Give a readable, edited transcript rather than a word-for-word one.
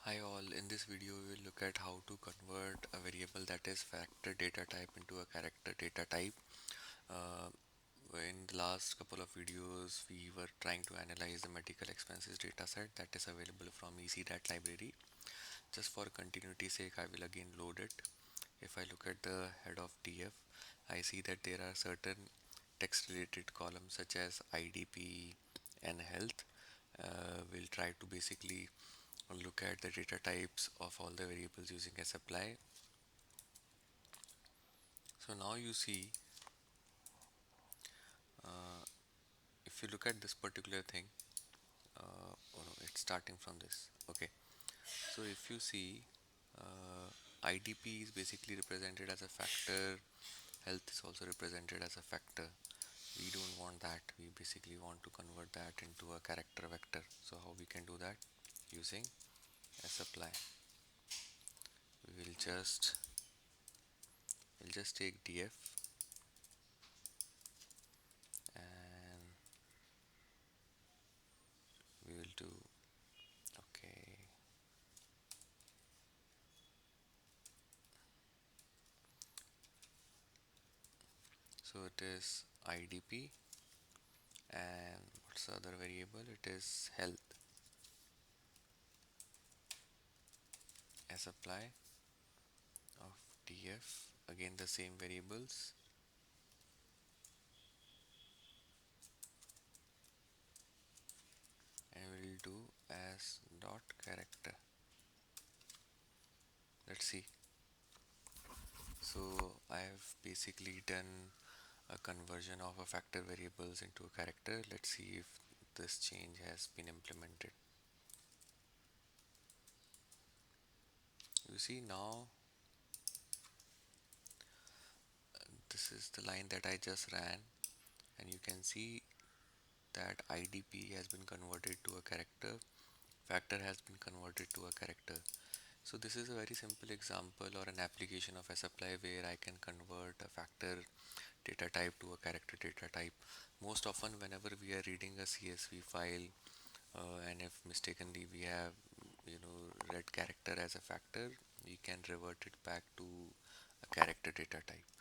Hi all, in this video we will look at how to convert a variable that is factor data type into a character data type. Uh, in the last couple of videos we were trying to analyze the medical expenses dataset that is available from ECDAT library. Just for continuity sake I will again load it. If I look at the head of DF, I see that there are certain text related columns such as IDP and health. We'll try to basically look at the data types of all the variables using a sapply. So now you see, if you look at this particular thing, oh no, it's starting from this. Okay, so if you see, IDP is basically represented as a factor, health is also represented as a factor. We don't want that, we basically want to convert that into a character vector. So how we can do that? Using a supply. We will just take df and we will do, okay, so it is IDP, and what's the other variable? It is health. As apply of df, again the same variables, and we'll do as dot character. Let's see. So I've basically done a conversion of a factor variables into a character. Let's see if this change has been implemented. You see now, this is the line that I just ran, and you can see that IDP has been converted to a character, factor has been converted to a character. So this is a very simple example or an application of sapply where I can convert a factor data type to a character data type. Most often whenever we are reading a CSV file, and if mistakenly we have read character as a factor, we can revert it back to a character data type.